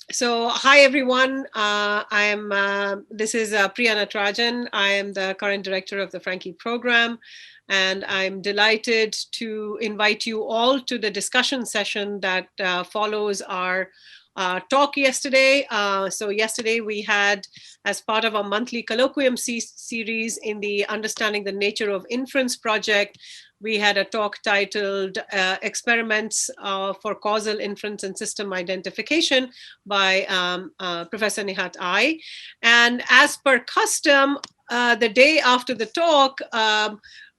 So, hi everyone. This is Priya Natarajan. I am the current director of the Frankie program, and I'm delighted to invite you all to the discussion session that follows our talk yesterday. So yesterday we had, as part of our monthly colloquium series in the Understanding the Nature of Inference project, we had a talk titled Experiments for Causal Inference and System Identification by Professor Nihat Ay. And as per custom, the day after the talk,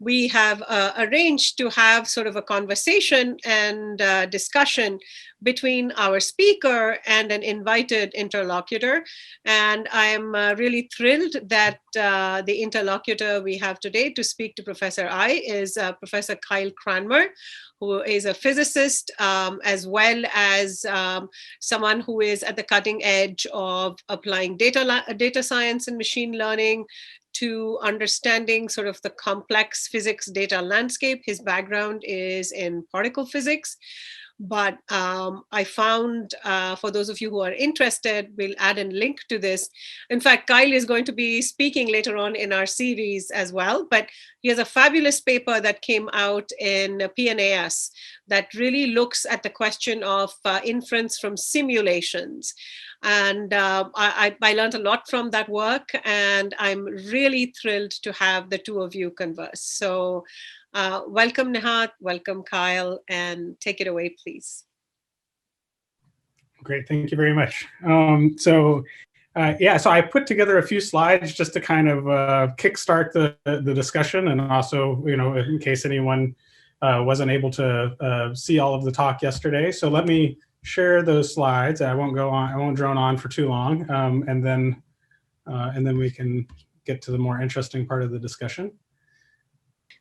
we have arranged to have sort of a conversation and discussion between our speaker and an invited interlocutor. And I am really thrilled that the interlocutor we have today to speak to Professor Ay is Professor Cranmer, who is a physicist as well as someone who is at the cutting edge of applying data science and machine learning to understanding sort of the complex physics data landscape. His background is in particle physics. But I found, for those of you who are interested, we'll add a link to this. In fact, Kyle is going to be speaking later on in our series as well, but he has a fabulous paper that came out in PNAS that really looks at the question of inference from simulations. And I learned a lot from that work, and I'm really thrilled to have the two of you converse. So welcome, Nihat, welcome, Kyle, and take it away, please. Great, thank you very much. So I put together a few slides just to kind of kickstart the discussion, and also, in case anyone wasn't able to see all of the talk yesterday. So let me share those slides. I won't drone on for too long, and then we can get to the more interesting part of the discussion.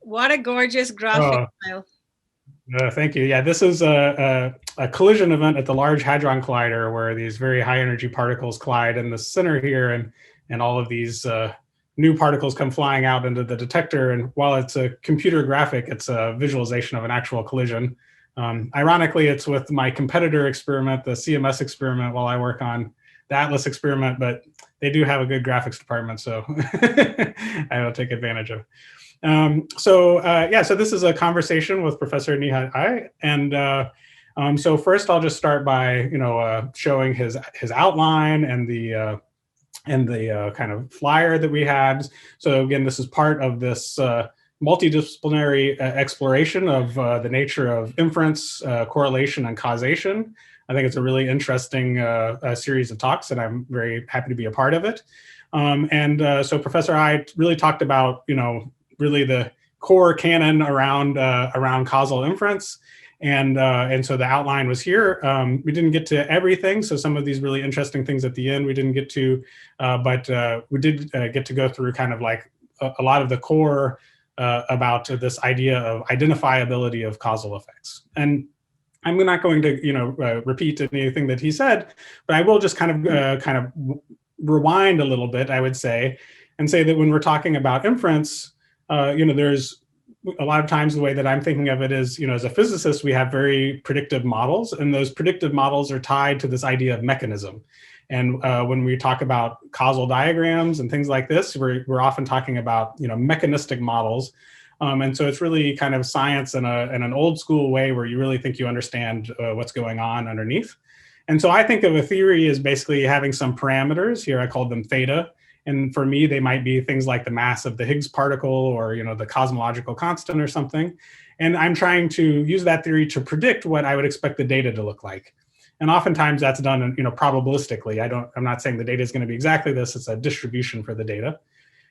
What a gorgeous graphic, Kyle. Thank you. Yeah, this is a collision event at the Large Hadron Collider where these very high energy particles collide in the center here, and all of these new particles come flying out into the detector. And while it's a computer graphic, it's a visualization of an actual collision. Ironically, it's with my competitor experiment, the CMS experiment, while I work on the Atlas experiment, but they do have a good graphics department, so I will take advantage of. So this is a conversation with Professor Nihat Ay, and so first I'll just start by showing his outline and the kind of flyer that we had. So again, this is part of this multidisciplinary exploration of the nature of inference, correlation, and causation. I think it's a really interesting series of talks, and I'm very happy to be a part of it. So Professor Ay really talked about really the core canon around causal inference, and so the outline was here. We didn't get to everything, so some of these really interesting things at the end we didn't get to, but we did get to go through kind of like a lot of the core about this idea of identifiability of causal effects. And I'm not going to repeat anything that he said, but I will just kind of rewind a little bit, I would say, and say that when we're talking about inference, there's a lot of times the way that I'm thinking of it is, as a physicist, we have very predictive models, and those predictive models are tied to this idea of mechanism. And when we talk about causal diagrams and things like this, we're often talking about mechanistic models. And so it's really kind of science in an old school way where you really think you understand what's going on underneath. And so I think of a theory as basically having some parameters. Here I called them theta. And for me, they might be things like the mass of the Higgs particle, or the cosmological constant or something. And I'm trying to use that theory to predict what I would expect the data to look like. And oftentimes that's done probabilistically. I'm not saying the data is going to be exactly this. It's a distribution for the data.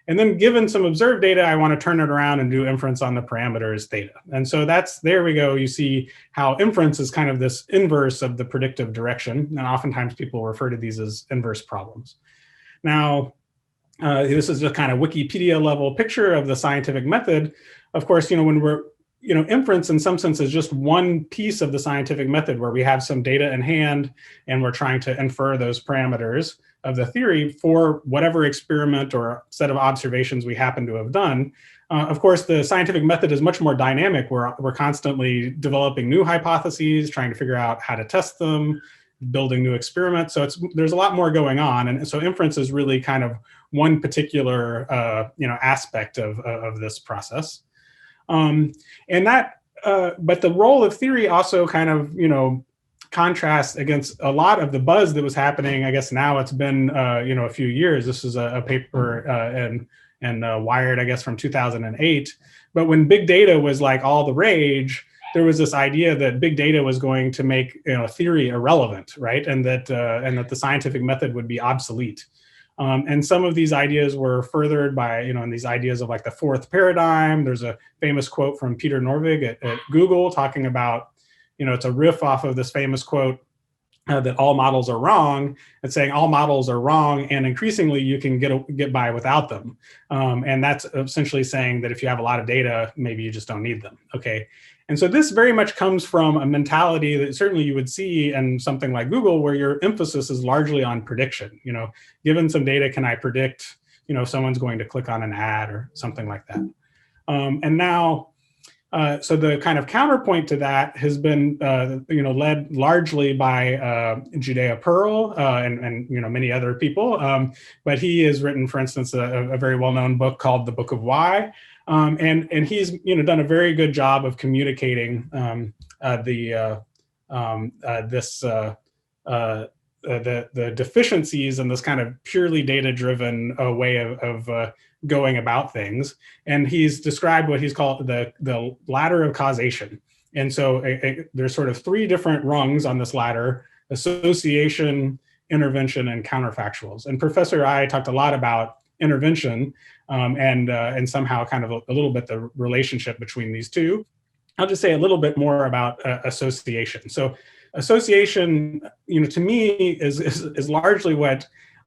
And then given some observed data, I want to turn it around and do inference on the parameters theta. And so there we go. You see how inference is kind of this inverse of the predictive direction. And oftentimes people refer to these as inverse problems. Now, this is just kind of Wikipedia level picture of the scientific method. Of course, when we're, inference in some sense is just one piece of the scientific method where we have some data in hand and we're trying to infer those parameters of the theory for whatever experiment or set of observations we happen to have done. Of course, the scientific method is much more dynamic. We're constantly developing new hypotheses, trying to figure out how to test them, building new experiments. So there's a lot more going on. And so inference is really kind of one particular aspect of this process. And that, but the role of theory also kind of, contrast against a lot of the buzz that was happening. I guess now it's been, a few years. This is a paper and Wired, I guess, from 2008. But when big data was like all the rage, there was this idea that big data was going to make theory irrelevant, right? And that the scientific method would be obsolete. And some of these ideas were furthered by, in these ideas of like the fourth paradigm. There's a famous quote from Peter Norvig at Google talking about, it's a riff off of this famous quote that all models are wrong. It's saying all models are wrong, and increasingly you can get by without them. And that's essentially saying that if you have a lot of data, maybe you just don't need them. Okay. And so this very much comes from a mentality that certainly you would see in something like Google, where your emphasis is largely on prediction. Given some data, can I predict, if someone's going to click on an ad or something like that? And now, so the kind of counterpoint to that has been, led largely by Judea Pearl and many other people. But he has written, for instance, a very well-known book called The Book of Why. And he's done a very good job of communicating the deficiencies in this kind of purely data-driven way of going about things. And he's described what he's called the ladder of causation. And so there's sort of three different rungs on this ladder: association, intervention, and counterfactuals. And Professor Ay talked a lot about intervention and somehow kind of a little bit the relationship between these two. I'll just say a little bit more about association. So association, to me is largely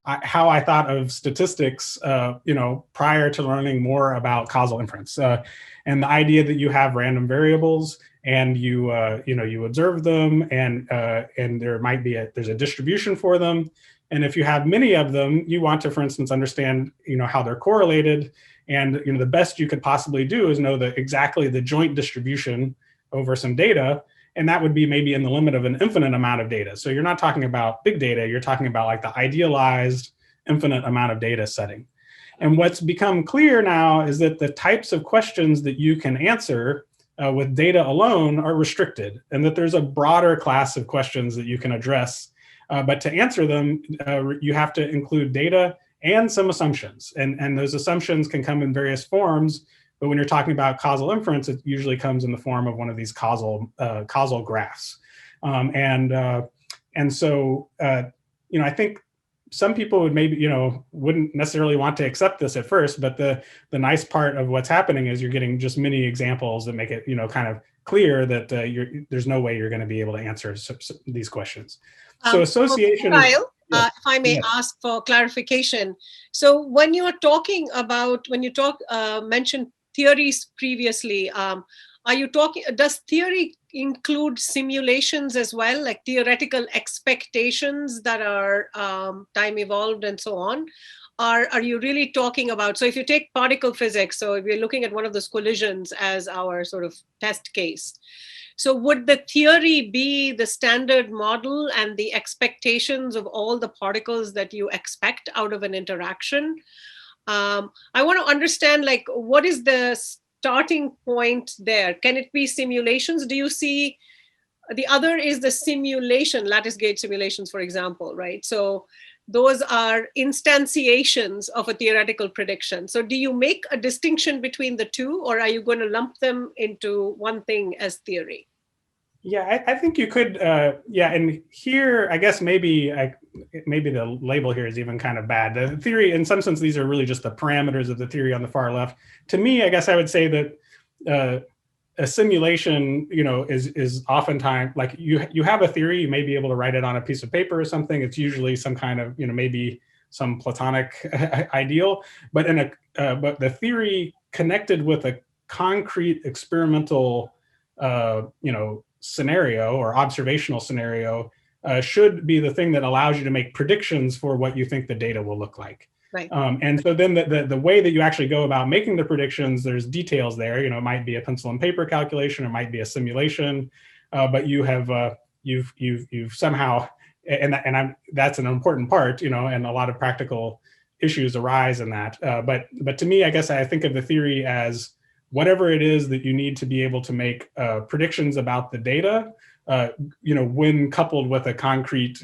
how I thought of statistics, prior to learning more about causal inference, and the idea that you have random variables and you observe them, and there's a distribution for them. And if you have many of them, you want to, for instance, understand, how they're correlated. And, the best you could possibly do is know exactly the joint distribution over some data. And that would be maybe in the limit of an infinite amount of data. So you're not talking about big data, you're talking about like the idealized infinite amount of data setting. And what's become clear now is that the types of questions that you can answer with data alone are restricted, and that there's a broader class of questions that you can address. But to answer them, you have to include data and some assumptions. And those assumptions can come in various forms. But when you're talking about causal inference, it usually comes in the form of one of these causal graphs. And so, I think some people would maybe, wouldn't necessarily want to accept this at first. But the nice part of what's happening is you're getting just many examples that make it, kind of clear that there's no way you're going to be able to answer these questions. So association. Kyle, if I may ask for clarification. So when you are talking about, mentioned theories previously, are you talking, does theory include simulations as well, like theoretical expectations that are time evolved and so on? Or are you really talking about, so if you take particle physics, so if we're looking at one of those collisions as our sort of test case, so would the theory be the standard model and the expectations of all the particles that you expect out of an interaction? I want to understand, like, what is the starting point there? Can it be simulations? Do you see, the other is the simulation, lattice gauge simulations, for example, right? So those are instantiations of a theoretical prediction. So do you make a distinction between the two, or are you going to lump them into one thing as theory? Yeah, I think you could. And here, I guess maybe the label here is even kind of bad. The theory, in some sense, these are really just the parameters of the theory on the far left. To me, I guess I would say that a simulation, is oftentimes like you have a theory, you may be able to write it on a piece of paper or something. It's usually some kind of, maybe some Platonic ideal, but but the theory connected with a concrete experimental, scenario or observational scenario should be the thing that allows you to make predictions for what you think the data will look like. Right. And so then the way that you actually go about making the predictions, there's details there. It might be a pencil and paper calculation, it might be a simulation, but you have you've somehow that's an important part, and a lot of practical issues arise in that. But to me, I guess I think of the theory as whatever it is that you need to be able to make predictions about the data, when coupled with a concrete,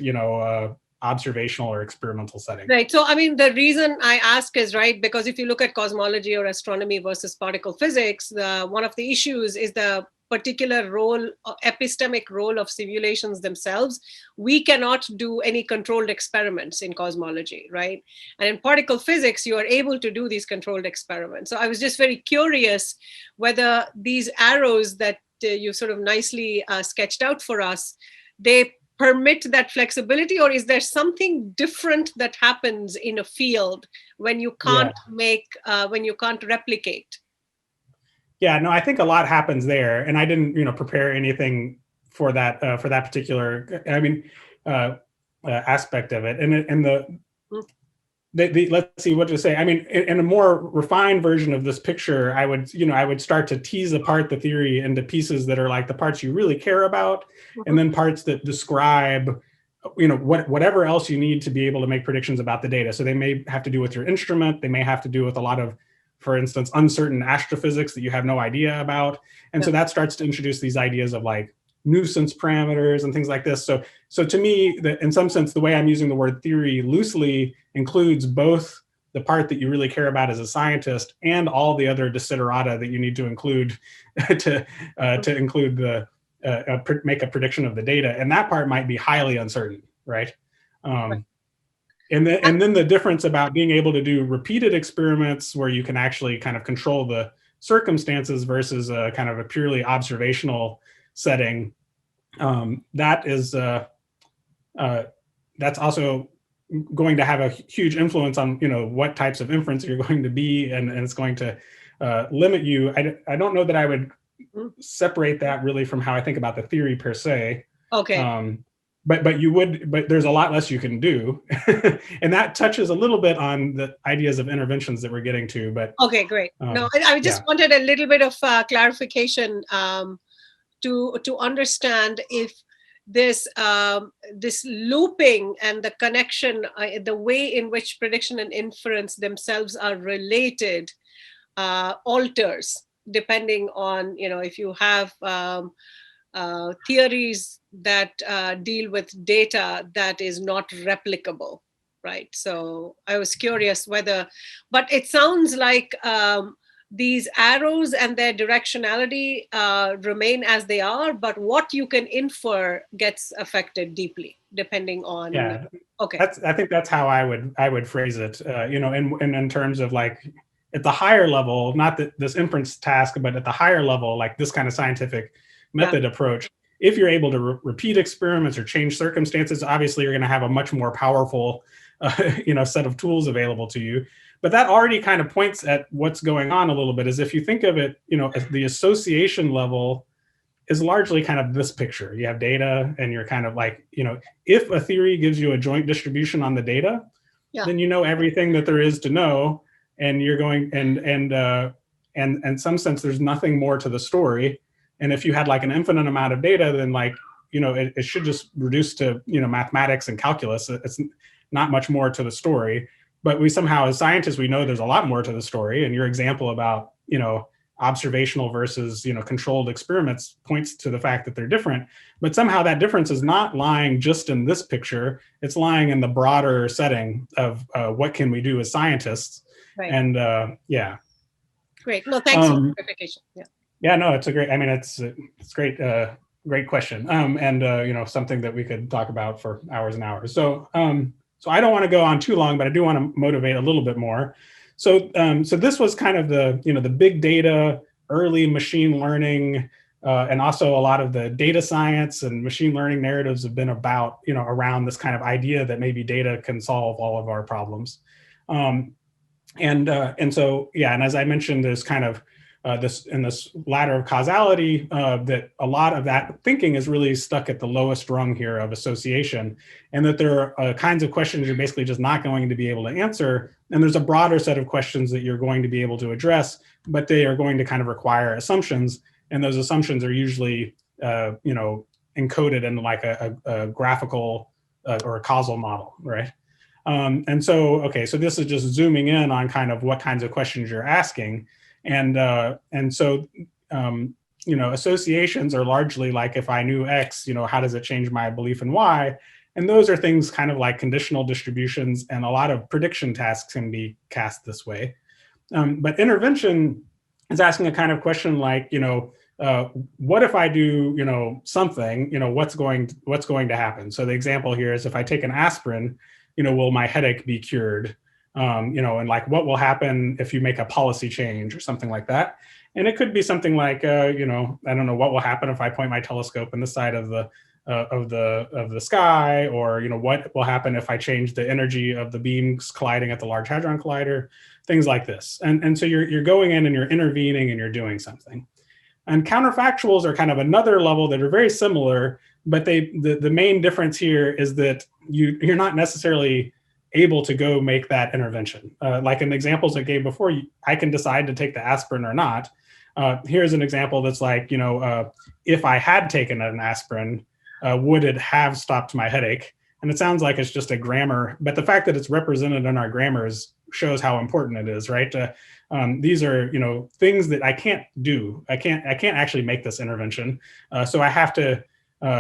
observational or experimental setting. Right. So, I mean, the reason I ask is, right, because if you look at cosmology or astronomy versus particle physics, one of the issues is the particular role, epistemic role of simulations themselves. We cannot do any controlled experiments in cosmology, right? And in particle physics, you are able to do these controlled experiments. So I was just very curious whether these arrows that you sort of nicely sketched out for us, they permit that flexibility, or is there something different that happens in a field when you can't when you can't replicate? Yeah, no, I think a lot happens there, and I didn't, prepare anything for that particular, aspect of it, and the let's see what to say. I mean, in a more refined version of this picture, I would start to tease apart the theory into pieces that are like the parts you really care about, and then parts that describe, whatever else you need to be able to make predictions about the data. So they may have to do with your instrument. They may have to do with a lot of, for instance, uncertain astrophysics that you have no idea about. And so that starts to introduce these ideas of like nuisance parameters and things like this. So to me, in some sense, the way I'm using the word theory loosely includes both the part that you really care about as a scientist and all the other desiderata that you need to include to include make a prediction of the data. And that part might be highly uncertain, right? And then the difference about being able to do repeated experiments where you can actually kind of control the circumstances versus a kind of a purely observational setting, that's also going to have a huge influence on what types of inference you're going to be, and it's going to limit you. I don't know that I would separate that really from how I think about the theory per se. Okay. But there's a lot less you can do. And that touches a little bit on the ideas of interventions that we're getting to. But okay, great. No, I just wanted a little bit of clarification to understand if this looping and the connection, the way in which prediction and inference themselves are related, alters depending on, if you have theories that deal with data that is not replicable, right? So I was curious whether, but it sounds like these arrows and their directionality remain as they are, but what you can infer gets affected deeply depending on. Yeah. Okay. I think that's how I would phrase it. In terms of like at the higher level, not that this inference task, but at the higher level, like this kind of scientific method approach. If you're able to repeat experiments or change circumstances, obviously you're going to have a much more powerful, set of tools available to you. But that already kind of points at what's going on a little bit. Is if you think of it, as the association level is largely kind of this picture. You have data, and you're kind of like, if a theory gives you a joint distribution on the data, then you know everything that there is to know, and you're going and in some sense there's nothing more to the story. And if you had like an infinite amount of data, then like, it should just reduce to, mathematics and calculus. It's not much more to the story. But we somehow, as scientists, we know there's a lot more to the story. And your example about, observational versus, controlled experiments points to the fact that they're different. But somehow that difference is not lying just in this picture. It's lying in the broader setting of what can we do as scientists. Right. And Great. No, thanks for the clarification. Yeah, no, it's a great, it's great, great question. And something that we could talk about for hours and hours. So I don't want to go on too long, but I do want to motivate a little bit more. So this was kind of the big data, early machine learning, and also a lot of the data science and machine learning narratives have been about, around this kind of idea that maybe data can solve all of our problems. And as I mentioned, there's kind of this ladder of causality, that a lot of that thinking is really stuck at the lowest rung here of association, and that there are kinds of questions you're basically just not going to be able to answer. And there's a broader set of questions that you're going to be able to address, but they are going to kind of require assumptions. And those assumptions are usually, encoded in like a graphical or a causal model, right? And so, okay, so this is just zooming in on kind of what kinds of questions you're asking. And so, associations are largely like, if I knew X, how does it change my belief in Y? And those are things kind of like conditional distributions, and a lot of prediction tasks can be cast this way. But intervention is asking a kind of question like, what if I do, something, what's going to happen? So the example here is, if I take an aspirin, will my headache be cured? And like, what will happen if you make a policy change or something like that? And it could be something like, I don't know, what will happen if I point my telescope in the side of the sky, or what will happen if I change the energy of the beams colliding at the Large Hadron Collider, things like this. And so you're going in and you're intervening and you're doing something. And counterfactuals are kind of another level that are very similar, but the main difference here is that you're not necessarily able to go make that intervention. Like in the examples I gave before, I can decide to take the aspirin or not. Here's an example that's like, if I had taken an aspirin, would it have stopped my headache? And it sounds like it's just a grammar, but the fact that it's represented in our grammars shows how important it is, right? These are, things that I can't do. I can't actually make this intervention. So I have to.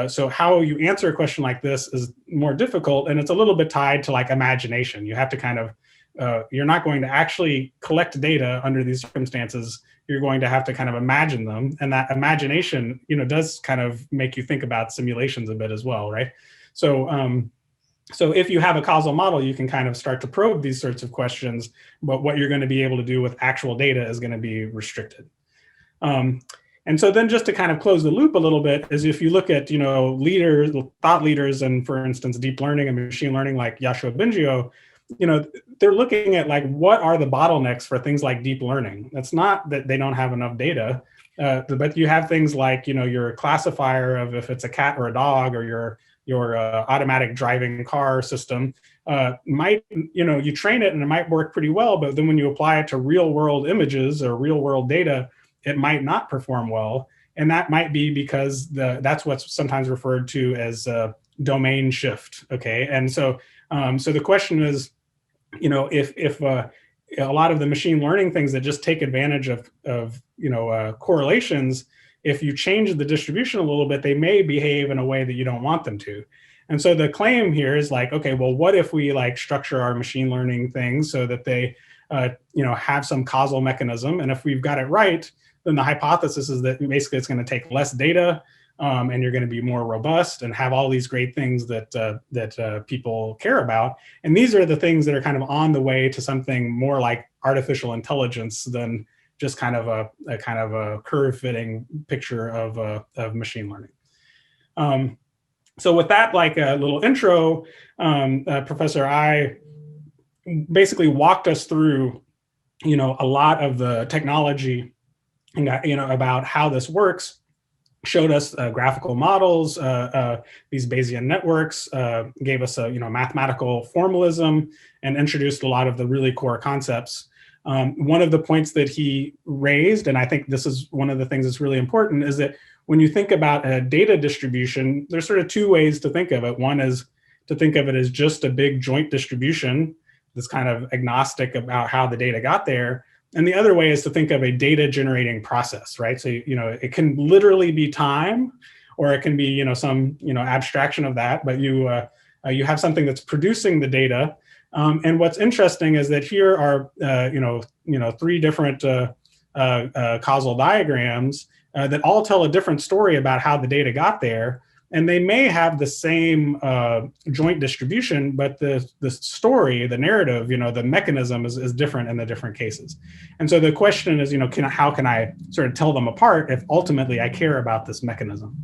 So how you answer a question like this is more difficult, and it's a little bit tied to like imagination. You have to kind of, you're not going to actually collect data under these circumstances. You're going to have to kind of imagine them, and that imagination, does kind of make you think about simulations a bit as well, right? So, so if you have a causal model, you can kind of start to probe these sorts of questions, but what you're going to be able to do with actual data is going to be restricted. And so then just to kind of close the loop a little bit is, if you look at, leaders, thought leaders, and for instance, deep learning and machine learning, like Yoshua Bengio, they're looking at like, what are the bottlenecks for things like deep learning? That's not that they don't have enough data, but you have things like, your classifier of if it's a cat or a dog, or your automatic driving car system might, you train it and it might work pretty well, but then when you apply it to real world images or real world data, it might not perform well. And that might be because that's what's sometimes referred to as domain shift, okay? And so, so the question is, if a lot of the machine learning things that just take advantage of correlations, if you change the distribution a little bit, they may behave in a way that you don't want them to. And so the claim here is like, okay, well, what if we like structure our machine learning things so that they, have some causal mechanism? And if we've got it right, then the hypothesis is that basically it's going to take less data, and you're going to be more robust and have all these great things that people care about. And these are the things that are kind of on the way to something more like artificial intelligence than just kind of a curve-fitting picture of machine learning. So with that, like a little intro, Professor Ay basically walked us through, a lot of the technology, about how this works, showed us graphical models, these Bayesian networks, gave us a mathematical formalism, and introduced a lot of the really core concepts. One of the points that he raised, and I think this is one of the things that's really important, is that when you think about a data distribution, there's sort of two ways to think of it. One is to think of it as just a big joint distribution that's kind of agnostic about how the data got there. And the other way is to think of a data generating process, right? So, it can literally be time, or it can be, some, abstraction of that, but you have something that's producing the data. And what's interesting is that here are, three different causal diagrams that all tell a different story about how the data got there. And they may have the same joint distribution, but the story, the narrative, the mechanism is different in the different cases. And so the question is, how can I sort of tell them apart if ultimately I care about this mechanism?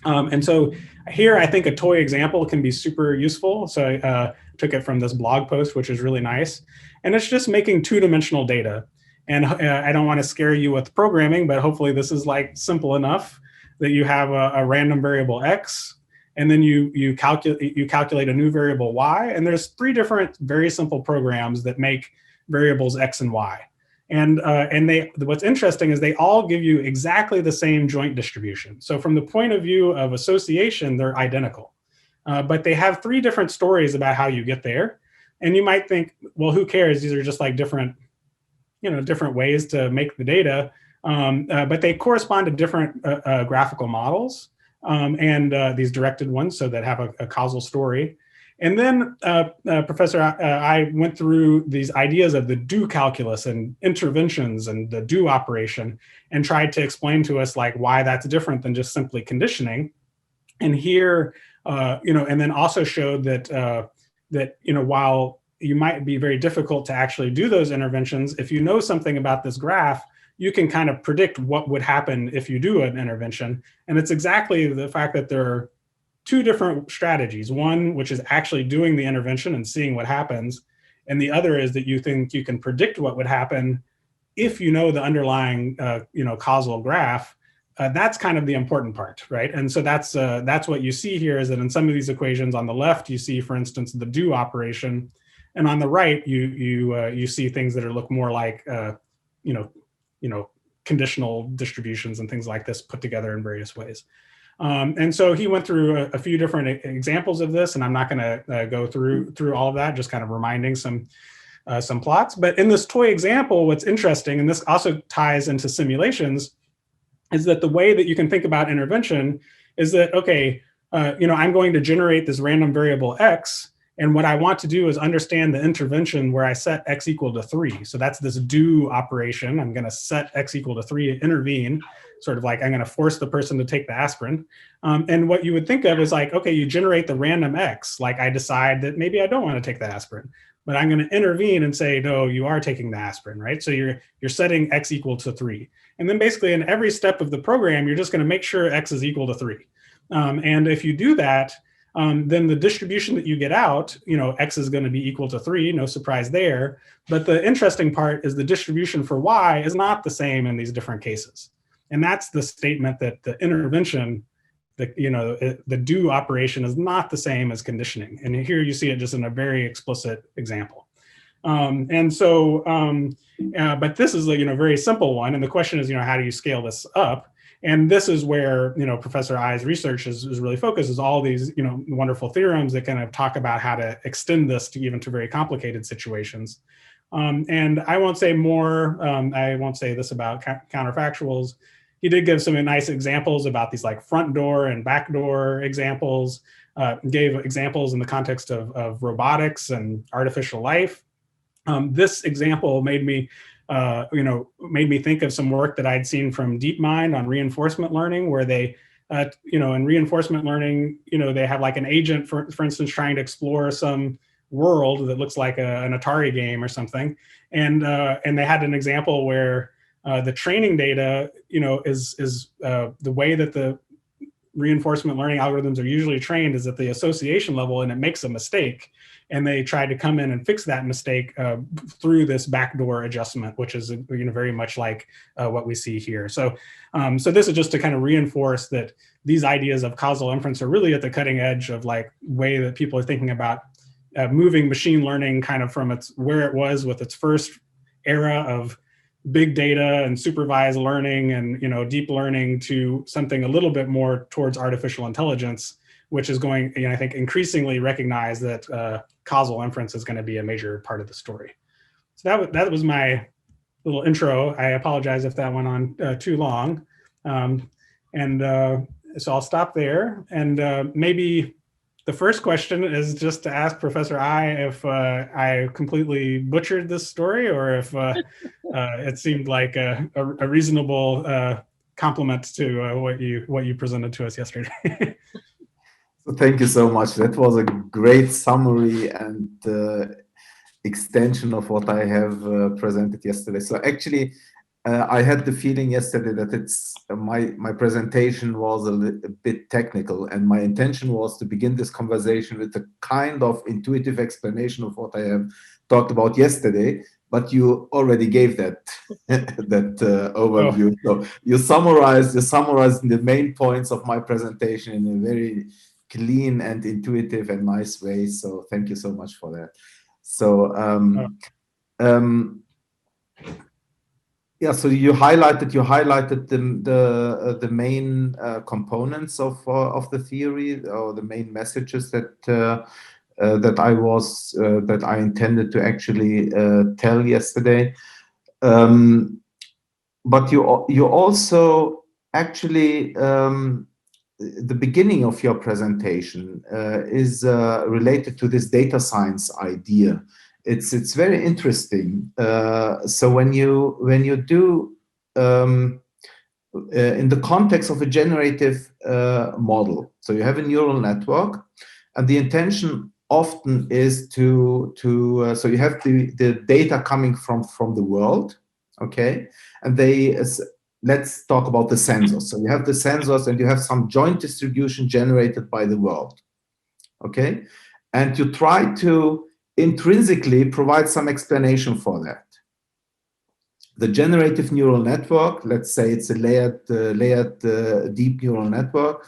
And so here, I think a toy example can be super useful. So I took it from this blog post, which is really nice. And it's just making two-dimensional data. And I don't want to scare you with programming, but hopefully this is like simple enough that you have a random variable X, and then you calculate a new variable Y. And there's three different very simple programs that make variables X and Y. And what's interesting is they all give you exactly the same joint distribution. So from the point of view of association, they're identical. but they have 3 different stories about how you get there. And you might think, well, who cares? These are just like different, different ways to make the data. But they correspond to different graphical models and these directed ones, so that have a causal story. And then Professor I went through these ideas of the do calculus and interventions and the do operation, and tried to explain to us like why that's different than just simply conditioning. And here, and then also showed that while you might be very difficult to actually do those interventions, if you know something about this graph, you can kind of predict what would happen if you do an intervention. And it's exactly the fact that there are 2 different strategies. One, which is actually doing the intervention and seeing what happens. And the other is that you think you can predict what would happen if you know the underlying, causal graph. That's kind of the important part, right? And so that's what you see here, is that in some of these equations on the left, you see, for instance, the do operation. And on the right, you see things that look more like, conditional distributions and things like this put together in various ways. And so he went through a few different examples of this, and I'm not going to go through all of that, just kind of reminding some plots. But in this toy example, what's interesting, and this also ties into simulations, is that the way that you can think about intervention is that, okay, I'm going to generate this random variable x, and what I want to do is understand the intervention where I set x equal to 3. So that's this do operation. I'm going to set x equal to 3, intervene, sort of like I'm going to force the person to take the aspirin. And what you would think of is like, okay, you generate the random x, like I decide that maybe I don't want to take the aspirin, but I'm going to intervene and say, no, you are taking the aspirin, right? So you're setting x equal to 3. And then basically in every step of the program, you're just going to make sure x is equal to 3. And if you do that, then the distribution that you get out, x is going to be equal to 3, no surprise there. But the interesting part is the distribution for y is not the same in these different cases. And that's the statement that the intervention, the do operation is not the same as conditioning. And here you see it just in a very explicit example. But this is a very simple one. And the question is, how do you scale this up? And this is where, Professor Ay's research is really focused, is all these, wonderful theorems that kind of talk about how to extend this to even to very complicated situations. And I won't say more. I won't say this about counterfactuals. He did give some nice examples about these like front door and back door examples, gave examples in the context of robotics and artificial life. This example made me think of some work that I'd seen from DeepMind on reinforcement learning, where they, in reinforcement learning, they have like an agent, for instance, trying to explore some world that looks like an Atari game or something. And they had an example where the training data, is the way that the reinforcement learning algorithms are usually trained is at the association level, and it makes a mistake. And they tried to come in and fix that mistake through this backdoor adjustment, which is very much like what we see here. So this is just to kind of reinforce that these ideas of causal inference are really at the cutting edge of like way that people are thinking about moving machine learning kind of from where it was with its first era of big data and supervised learning and deep learning to something a little bit more towards artificial intelligence, which is going, I think, increasingly recognize that causal inference is going to be a major part of the story. So that was my little intro. I apologize if that went on too long. So I'll stop there. And maybe the first question is just to ask Professor Ay if I completely butchered this story, or if it seemed like a reasonable compliment to what you presented to us yesterday. Thank you so much. That was a great summary and extension of what I have presented yesterday. So actually, I had the feeling yesterday that it's my presentation was a bit technical, and my intention was to begin this conversation with a kind of intuitive explanation of what I have talked about yesterday. But you already gave that overview. Oh. So you summarized the main points of my presentation in a very clean and intuitive and nice way. So thank you so much for that. So Yeah, so you highlighted the main components of the theory, or the main messages that that I intended to actually tell yesterday. But you also actually, the beginning of your presentation is related to this data science idea. It's very interesting. So when you do in the context of a generative model, so you have a neural network, and the intention often is to so you have the data coming from the world, okay, and let's talk about the sensors. So you have the sensors, and you have some joint distribution generated by the world, okay, and you try to intrinsically provide some explanation for that. The generative neural network, let's say it's a layered deep neural network,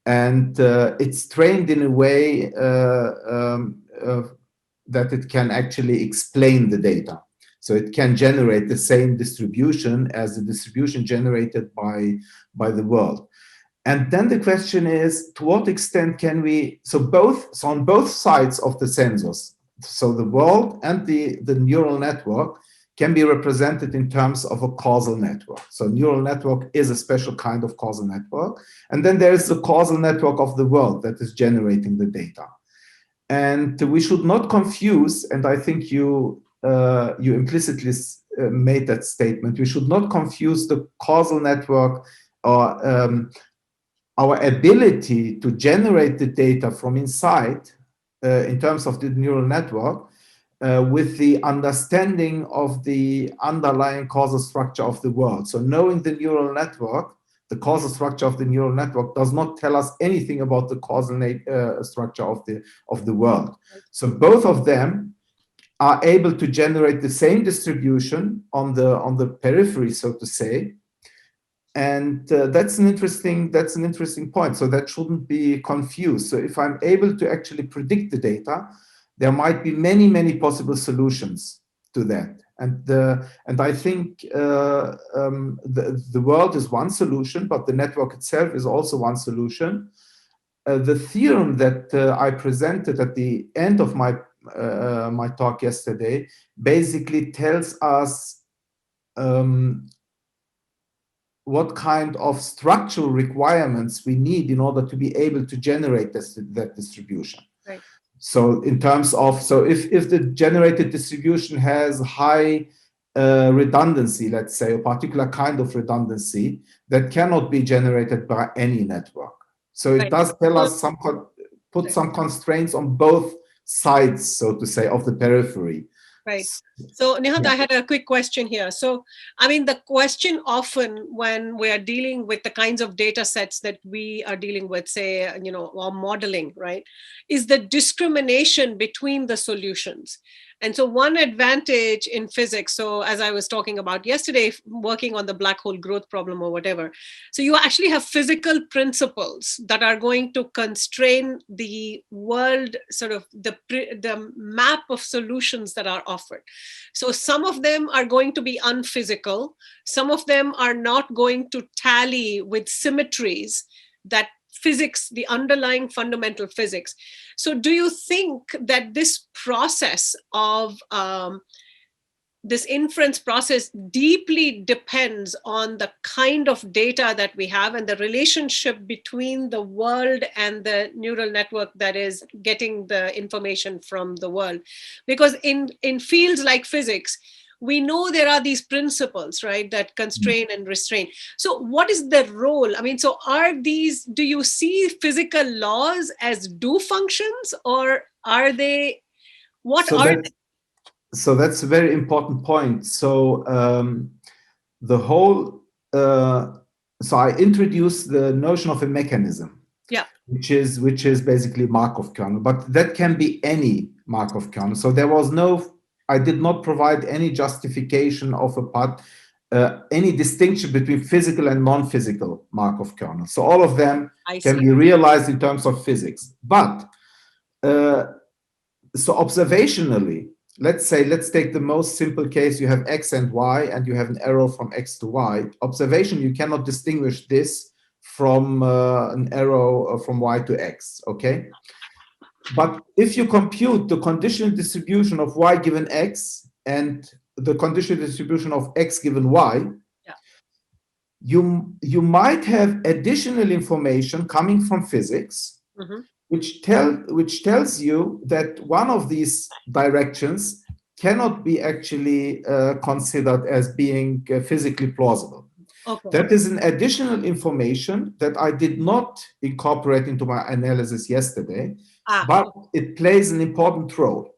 and it's trained in a way that it can actually explain the data. So it can generate the same distribution as the distribution generated by the world. And then the question is, to what extent can we, so on both sides of the sensors, so the world and the neural network, can be represented in terms of a causal network. So neural network is a special kind of causal network. And then there is the causal network of the world that is generating the data. And we should not confuse, and I think you implicitly made that statement, we should not confuse the causal network or our ability to generate the data from inside in terms of the neural network with the understanding of the underlying causal structure of the world. So knowing the neural network, the causal structure of the neural network, does not tell us anything about the causal structure of the world. So both of them are able to generate the same distribution on the periphery, so to say. And that's an interesting point. So that shouldn't be confused. So if I'm able to actually predict the data, there might be many possible solutions to that. And I think the world is one solution, but the network itself is also one solution. The theorem that I presented at the end of my my talk yesterday basically tells us what kind of structural requirements we need in order to be able to generate that distribution. Right. So in terms of, so if the generated distribution has high redundancy, let's say, a particular kind of redundancy that cannot be generated by any network. So it does tell us put some constraints on both sides, so to say, of the periphery. Right. So Nihat, I had a quick question here. So, I mean, the question often when we are dealing with the kinds of data sets that we are dealing with, say, you know, or modeling, right, is the discrimination between the solutions. And so one advantage in physics, so as I was talking about yesterday, working on the black hole growth problem or whatever, so you actually have physical principles that are going to constrain the world, sort of the map of solutions that are offered. So some of them are going to be unphysical. Some of them are not going to tally with symmetries that physics, the underlying fundamental physics. So do you think that this process of this inference process deeply depends on the kind of data that we have and the relationship between the world and the neural network that is getting the information from the world? Because in fields like physics, we know there are these principles, right, that constrain and restrain. So what is the role? I mean, so are these, do you see physical laws as do functions, or are they, what are they? So that's a very important point. So the whole, so I introduced the notion of a mechanism, yeah, which is basically Markov kernel, but that can be any Markov kernel. So there was I did not provide any justification of any distinction between physical and non-physical Markov kernels. So all of them can be realized in terms of physics. But so observationally, let's take the most simple case. You have X and Y, and you have an arrow from X to Y. Observation, you cannot distinguish this from an arrow from Y to X, okay? But if you compute the conditional distribution of Y given X and the conditional distribution of X given Y, yeah, you might have additional information coming from physics, mm-hmm, which tells you that one of these directions cannot be actually considered as being physically plausible. okay, That is an additional information that I did not incorporate into my analysis yesterday, but it plays an important role.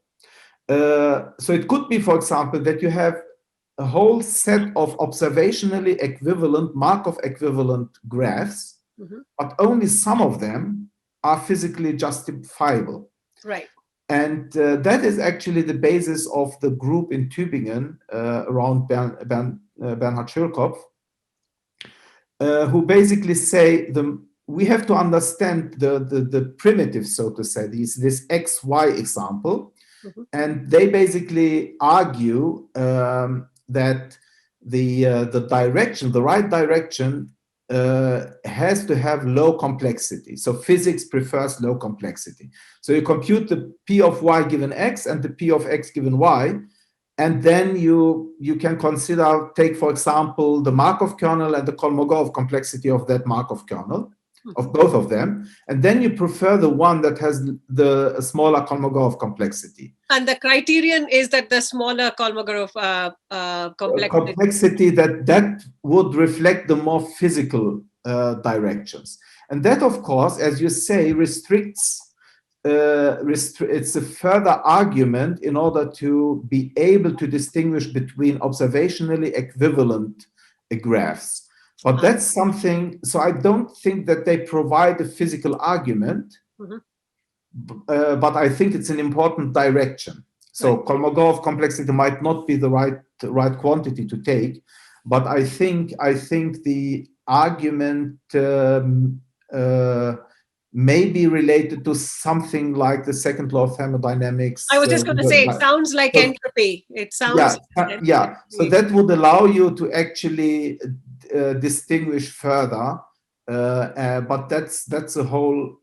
So it could be, for example, that you have a whole set of observationally equivalent, Markov equivalent graphs, mm-hmm, but only some of them are physically justifiable. right. And that is actually the basis of the group in Tübingen around Bernhard Schürkopf, who basically say we have to understand the primitives, so to say, this XY example. Mm-hmm. And they basically argue that the direction, the right direction, has to have low complexity. So physics prefers low complexity. So you compute the P of Y given X and the P of X given Y, and then you can consider, take, for example, the Markov kernel and the Kolmogorov complexity of that Markov kernel, of both of them, and then you prefer the one that has the smaller Kolmogorov complexity. And the criterion is that the smaller Kolmogorov complexity that would reflect the more physical directions. And that, of course, as you say, restricts. It's a further argument in order to be able to distinguish between observationally equivalent graphs. But that's something, so I don't think that they provide a physical argument, but I think it's an important direction. So right. Kolmogorov complexity might not be the right quantity to take, but I think the argument may be related to something like the second law of thermodynamics. I was just going to say, it sounds like entropy. It sounds yeah. So that would allow you to actually distinguish further, but that's a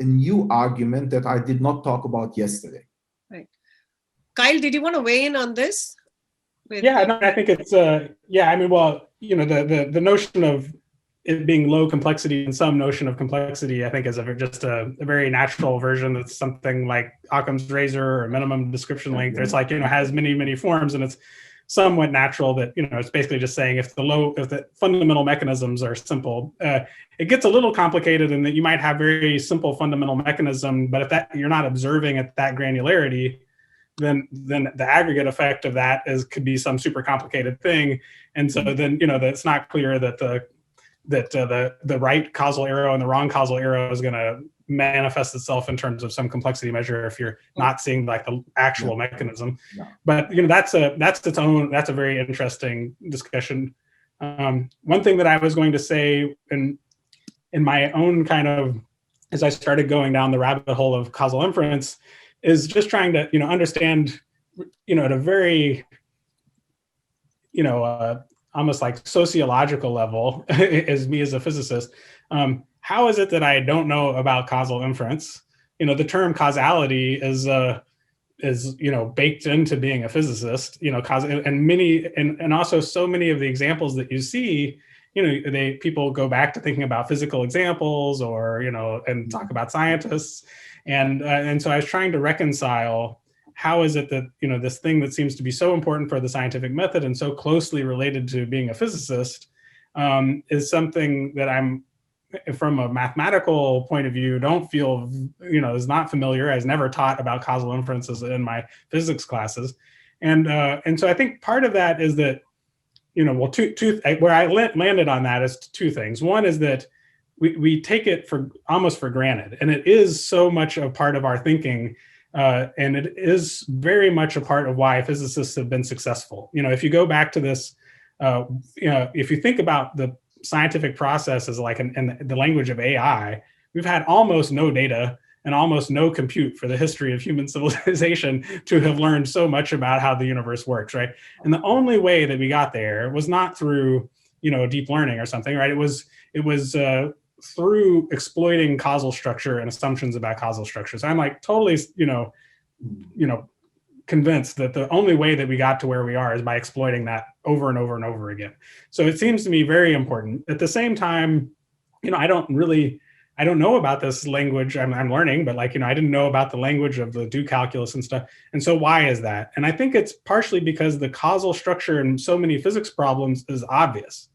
new argument that I did not talk about yesterday. Right. Kyle, did you want to weigh in on this? No, I think it's I mean, well, the notion of it being low complexity and some notion of complexity, I think, is just a very natural version. That's something like Occam's razor or minimum description length. It's like, has many forms, and it's somewhat natural that, it's basically just saying if the fundamental mechanisms are simple. It gets a little complicated in that you might have very simple fundamental mechanism, but if you're not observing at that granularity, then the aggregate effect of that could be some super complicated thing. And so then, it's not clear that the right causal arrow and the wrong causal arrow is going to manifest itself in terms of some complexity measure if you're not seeing like the actual mechanism. But that's a very interesting discussion. One thing that I was going to say in my own kind of, as I started going down the rabbit hole of causal inference, is just trying to understand at a very almost like sociological level, as me as a physicist, how is it that I don't know about causal inference? The term causality is baked into being a physicist. And also so many of the examples that you see, people go back to thinking about physical examples or and talk about scientists, and so I was trying to reconcile. How is it that this thing that seems to be so important for the scientific method and so closely related to being a physicist is something that I'm, from a mathematical point of view, don't feel is not familiar. I was never taught about causal inferences in my physics classes, and so I think part of that is that where I landed on that is two things. One is that we take it almost for granted, and it is so much a part of our thinking. And it is very much a part of why physicists have been successful. If you go back to this, if you think about the scientific process as like in the language of AI, we've had almost no data and almost no compute for the history of human civilization to have learned so much about how the universe works, right? And the only way that we got there was not through, deep learning or something, right? It was through exploiting causal structure and assumptions about causal structure. So I'm like totally, convinced that the only way that we got to where we are is by exploiting that over and over and over again. So it seems to me very important. At the same time, I don't know about this language I'm learning, but I didn't know about the language of the do calculus and stuff. And so why is that? And I think it's partially because the causal structure in so many physics problems is obvious.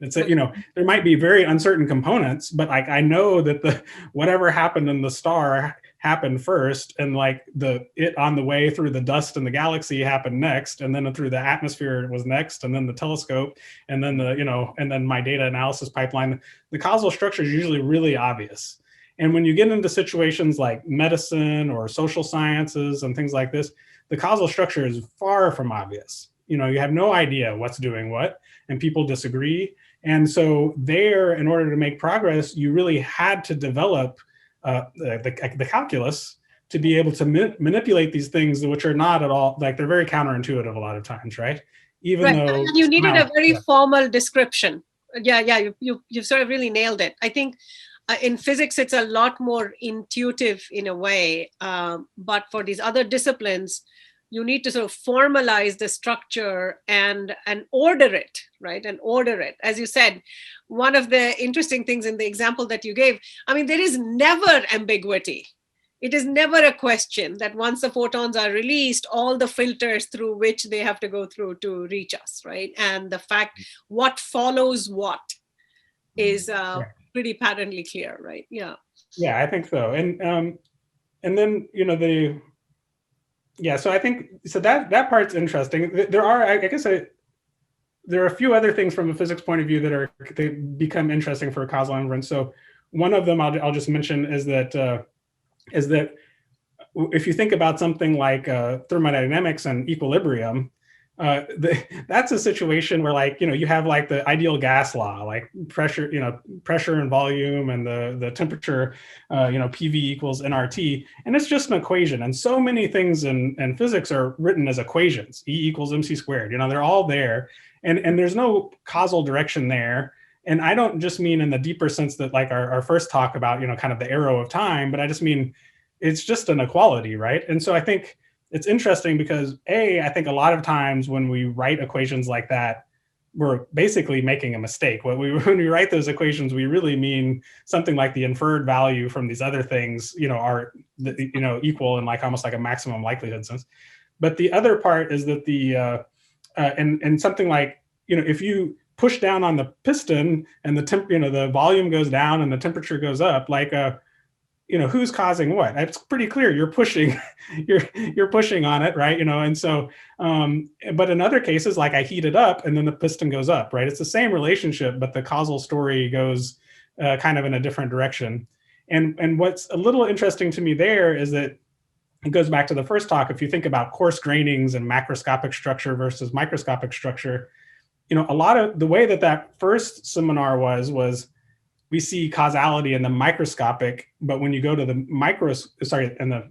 It's that, there might be very uncertain components, but I know that whatever happened in the star happened first, and it on the way through the dust in the galaxy happened next, and then through the atmosphere was next, and then the telescope, and then and then my data analysis pipeline. The causal structure is usually really obvious. And when you get into situations like medicine or social sciences and things like this, the causal structure is far from obvious. You have no idea what's doing what, and people disagree. And so in order to make progress, you really had to develop the calculus to be able to manipulate these things, which are not at all, they're very counterintuitive a lot of times, right? Even though you needed a very formal description. Yeah, you've sort of really nailed it. I think in physics, it's a lot more intuitive in a way, but for these other disciplines, you need to sort of formalize the structure and order it, right? And order it. As you said, one of the interesting things in the example that you gave, there is never ambiguity. It is never a question that once the photons are released, all the filters through which they have to go through to reach us, right? And the fact what follows what is pretty patently clear, right? Yeah. Yeah, I think so. And then, so I think, so that part's interesting. There are, there are a few other things from a physics point of view they become interesting for causal inference. So one of them I'll just mention is that if you think about something like thermodynamics and equilibrium, that's a situation where you have the ideal gas law, like pressure and volume and the temperature, PV equals nRT, and it's just an equation. And so many things in physics are written as equations. E equals mc squared. They're all there, and there's no causal direction there. And I don't just mean in the deeper sense that our first talk about kind of the arrow of time, but I just mean it's just an equality, right? And so I think it's interesting because I think a lot of times when we write equations like that, we're basically making a mistake. When we write those equations, we really mean something like the inferred value from these other things, are equal in almost like a maximum likelihood sense. But the other part is that and something like if you push down on the piston and the volume goes down and the temperature goes up, who's causing what? It's pretty clear you're pushing, you're pushing on it, right? And so, but in other cases, I heat it up and then the piston goes up, right? It's the same relationship, but the causal story goes kind of in a different direction. And what's a little interesting to me there is that it goes back to the first talk. If you think about coarse grainings and macroscopic structure versus microscopic structure, a lot of the way that first seminar was we see causality in the microscopic, but when you go to the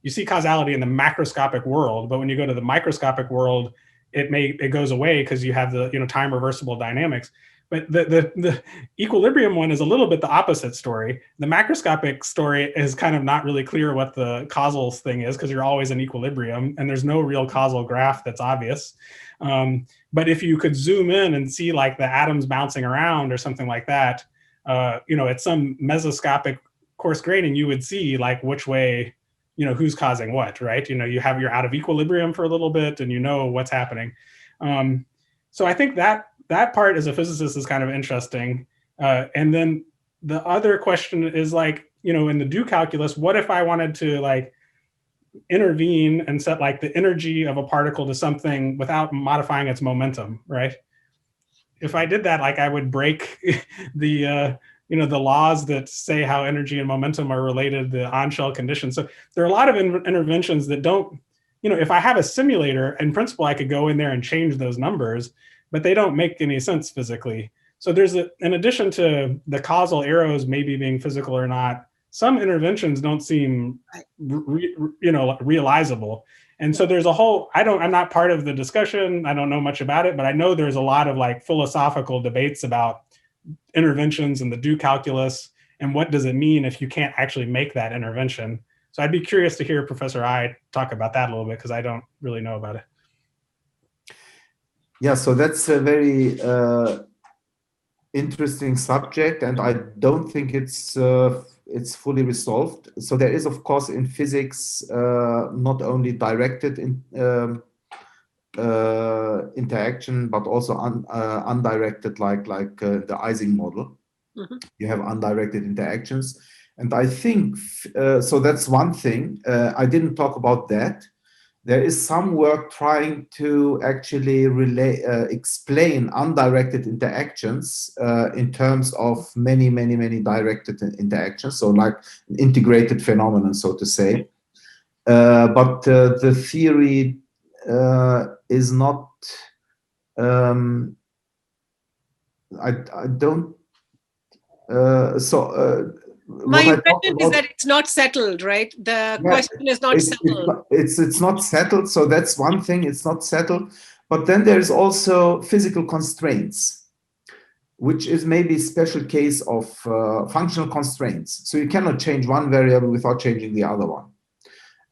you see causality in the macroscopic world, but when you go to the microscopic world, it goes away because you have the time reversible dynamics. But the equilibrium one is a little bit the opposite story. The macroscopic story is kind of not really clear what the causal thing is because you're always in equilibrium and there's no real causal graph that's obvious. But if you could zoom in and see the atoms bouncing around or something like that, at some mesoscopic coarse graining, you would see which way, who's causing what, right? You're out of equilibrium for a little bit and what's happening. So I think that part as a physicist is kind of interesting. And then the other question is in the do calculus, what if I wanted to intervene and set the energy of a particle to something without modifying its momentum, right? If I did that, I would break the laws that say how energy and momentum are related, the on-shell conditions. So there are a lot of interventions that don't, if I have a simulator, in principle, I could go in there and change those numbers, but they don't make any sense physically. So there's in addition to the causal arrows maybe being physical or not, some interventions don't seem, realizable. And so there's a whole, I'm not part of the discussion. I don't know much about it, but I know there's a lot of like philosophical debates about interventions and the due calculus and what does it mean if you can't actually make that intervention. So I'd be curious to hear Professor Ay talk about that a little bit because I don't really know about it. Yeah, so that's a very interesting subject, and I don't think it's fully resolved. So there is, of course, in physics not only directed interaction, but also undirected, like the Ising model. Mm-hmm. You have undirected interactions, and I think so. That's one thing. I didn't talk about that. There is some work trying to actually explain undirected interactions in terms of many directed interactions, so like an integrated phenomenon, so to say. But the theory is not, I don't, my impression is that it's not settled, right? The question is not settled. It's not settled. So that's one thing. It's not settled. But then there's also physical constraints, which is maybe a special case of functional constraints. So you cannot change one variable without changing the other one.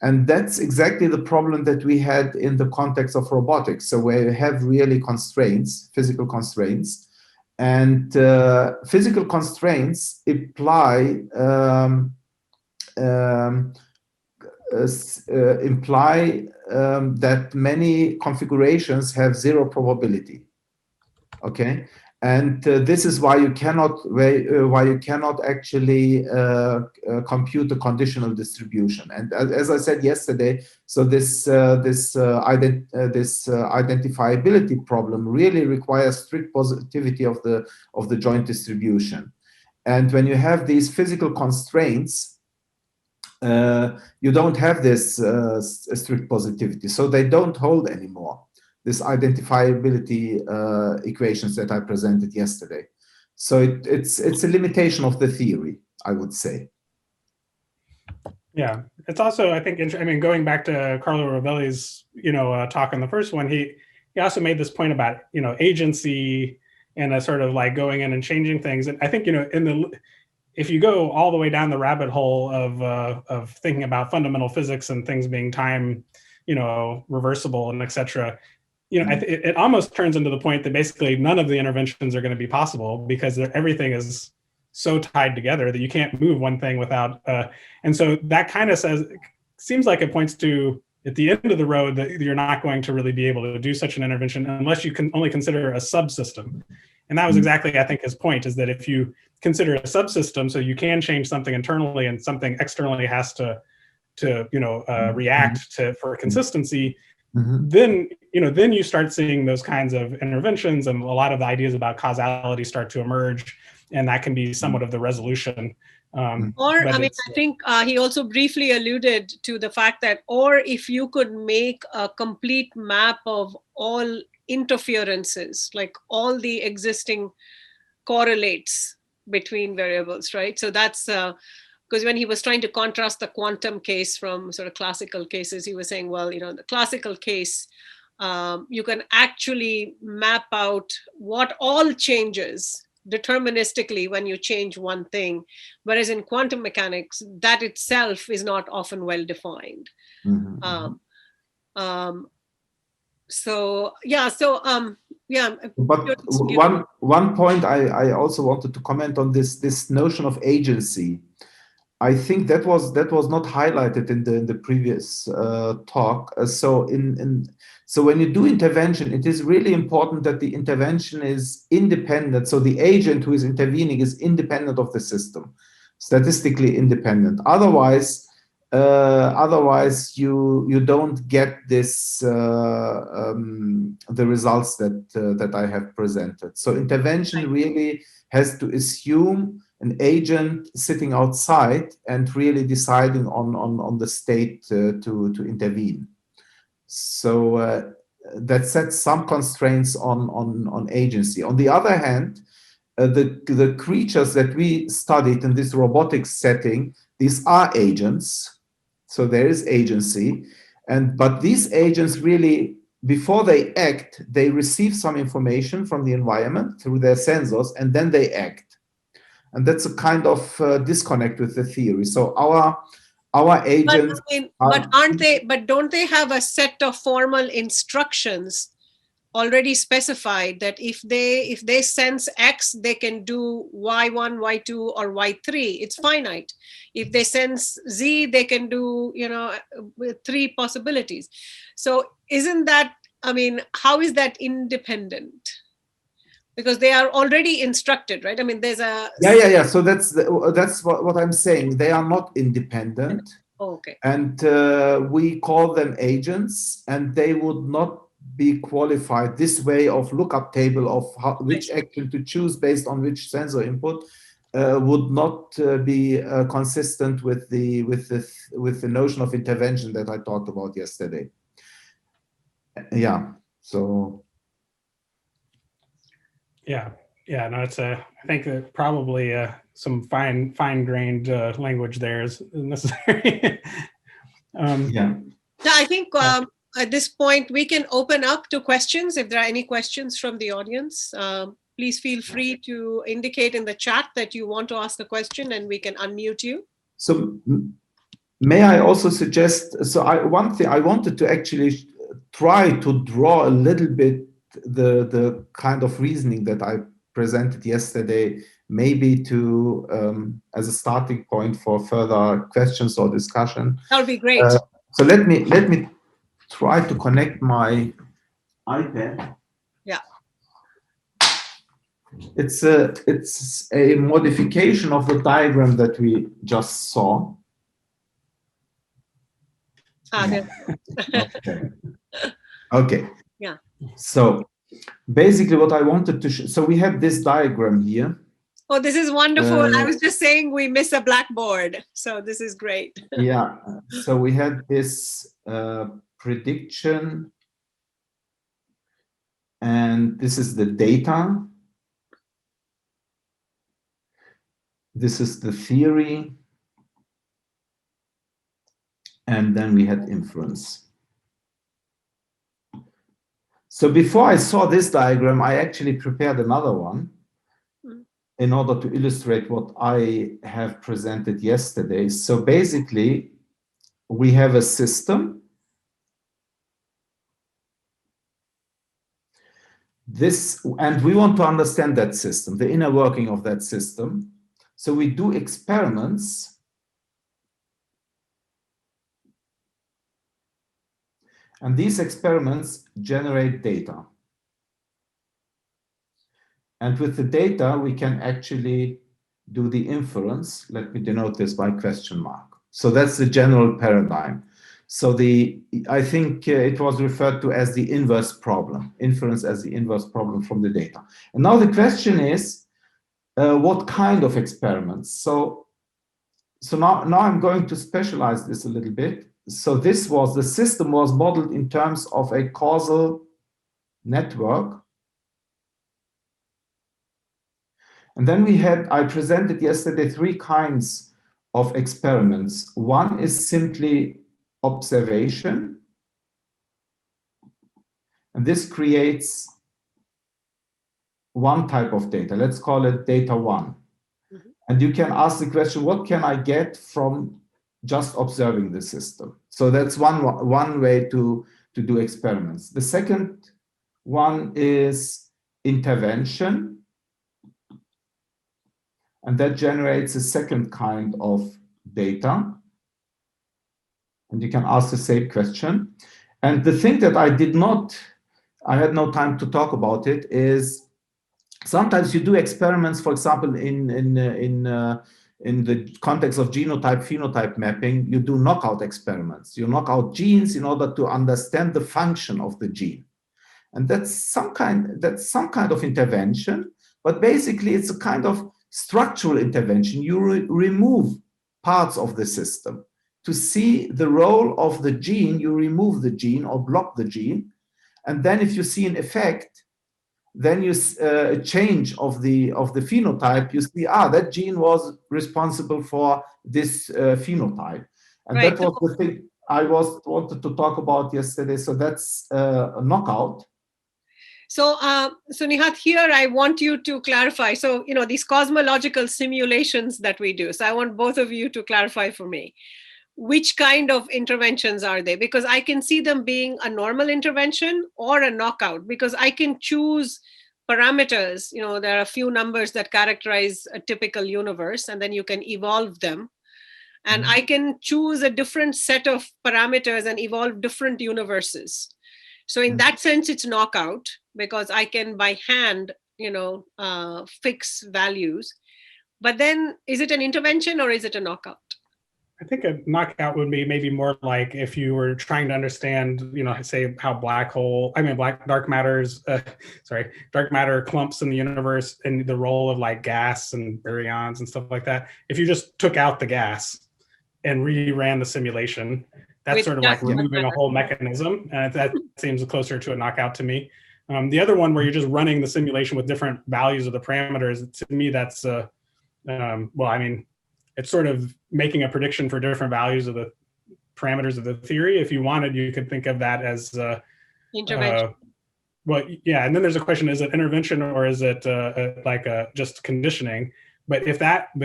And that's exactly the problem that we had in the context of robotics. So where you have really constraints, physical constraints, and physical constraints imply that many configurations have zero probability. Okay, and this is why you cannot actually compute a conditional distribution. And as I said yesterday, so this identifiability problem really requires strict positivity of the joint distribution. And when you have these physical constraints, you don't have this strict positivity, so they don't hold anymore. This identifiability equations that I presented yesterday. So it's a limitation of the theory, I would say. Yeah, it's also, I think, going back to Carlo Rovelli's, talk on the first one, he also made this point about, agency and a sort of like going in and changing things. And I think, if you go all the way down the rabbit hole of thinking about fundamental physics and things being time, reversible and et cetera, it almost turns into the point that basically none of the interventions are going to be possible because everything is so tied together that you can't move one thing without. And so that kind of seems like it points to at the end of the road that you're not going to really be able to do such an intervention unless you can only consider a subsystem. And that was exactly, I think, his point, is that if you consider a subsystem, so you can change something internally and something externally has to react for consistency, then you start seeing those kinds of interventions, and a lot of the ideas about causality start to emerge, and that can be somewhat of the resolution. I think he also briefly alluded to the fact that, or if you could make a complete map of all interferences, like all the existing correlates between variables, right? So that's because when he was trying to contrast the quantum case from sort of classical cases, he was saying, well, the classical case, you can actually map out what all changes deterministically when you change one thing, whereas in quantum mechanics, that itself is not often well defined. But one point I also wanted to comment on this notion of agency. I think that was not highlighted in the previous talk. So when you do intervention, it is really important that the intervention is independent. So the agent who is intervening is independent of the system, statistically independent. Otherwise you don't get this the results that I have presented. So intervention really has to assume an agent sitting outside and really deciding on the state to intervene. So that sets some constraints on agency. On the other hand, the creatures that we studied in this robotics setting, these are agents. So there is agency, but these agents really, before they act, they receive some information from the environment through their sensors, and then they act. And that's a kind of disconnect with the theory. So our agents, but aren't they? But don't they have a set of formal instructions already specified that if they sense X, they can do Y1, Y2, or Y3? It's finite. If they sense Z, they can do, 3 possibilities. So isn't that, I mean, how is that independent? Because they are already instructed, right? I mean, there's a... Yeah. So that's what I'm saying. They are not independent. Oh, okay. And we call them agents, and they would not be qualified. This way of lookup table of which action to choose based on which sensor input would not be consistent with the notion of intervention that I talked about yesterday. Yeah. So. Yeah. No, it's I think that probably some fine-grained language there is necessary. Yeah. I think at this point we can open up to questions. If there are any questions from the audience, please feel free to indicate in the chat that you want to ask a question, and we can unmute you. So may I also suggest? So one thing I wanted to actually try to draw a little bit the kind of reasoning that I presented yesterday, maybe to as a starting point for further questions or discussion. That would be great. So let me try to connect my iPad. Yeah. It's a modification of the diagram that we just saw. Okay. Yeah. So basically what I wanted to show, so we have this diagram here. Oh, this is wonderful. I was just saying we miss a blackboard. So this is great. Yeah. So we had this prediction, and this is the data. This is the theory. And then we had inference. So before I saw this diagram, I actually prepared another one in order to illustrate what I have presented yesterday. So basically, we have a system. And we want to understand that system, the inner working of that system. So we do experiments. And these experiments generate data. And with the data, we can actually do the inference. Let me denote this by question mark. So that's the general paradigm. So I think it was referred to as the inverse problem, inference as the inverse problem from the data. And now the question is, what kind of experiments? So now I'm going to specialize this a little bit. So the system was modeled in terms of a causal network. And then I presented yesterday 3 kinds of experiments. One is simply observation. And this creates one type of data. Let's call it data 1. And you can ask the question, what can I get from just observing the system? So that's one way to do experiments. The second one is intervention. And that generates a second kind of data. And you can ask the same question. And the thing that I had no time to talk about it, is sometimes you do experiments, for example, in the context of genotype-phenotype mapping, you do knockout experiments. You knock out genes in order to understand the function of the gene. And that's some kind of intervention, but basically it's a kind of structural intervention. You remove parts of the system. To see the role of the gene, you remove the gene or block the gene. And then if you see an effect, then you a change of the phenotype, you see, that gene was responsible for this phenotype. And Right. that was the thing I wanted to talk about yesterday. So that's a knockout. So, so Nihat, here I want you to clarify. So, these cosmological simulations that we do. So I want both of you to clarify for me. Which kind of interventions are they? Because I can see them being a normal intervention or a knockout, because I can choose parameters. There are a few numbers that characterize a typical universe, and then you can evolve them. And I can choose a different set of parameters and evolve different universes. So in that sense, it's knockout, because I can by hand, fix values. But then is it an intervention or is it a knockout? I think a knockout would be maybe more like if you were trying to understand, say how dark matter clumps in the universe and the role of like gas and baryons and stuff like that. If you just took out the gas and reran the simulation, that's sort of like removing a whole mechanism. And that seems closer to a knockout to me. The other one where you're just running the simulation with different values of the parameters, to me, that's it's sort of making a prediction for different values of the parameters of the theory. If you wanted, you could think of that as intervention. And then there's a question: is it intervention or is it just conditioning? But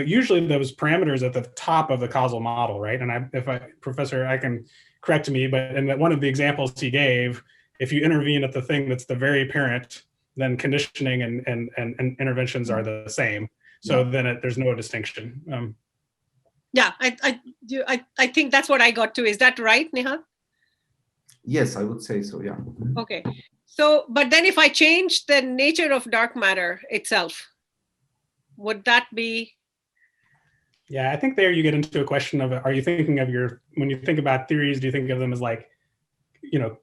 usually those parameters at the top of the causal model, right? And Professor, I can correct me, but in one of the examples he gave, if you intervene at the thing that's the very parent, then conditioning and interventions are the same. So then there's no distinction. Yeah, I think that's what I got to. Is that right, Nihat? Yes, I would say so, yeah. Okay. So, but then if I change the nature of dark matter itself, would that be? Yeah, I think there you get into a question of, are you thinking of when you think about theories, do you think of them as like,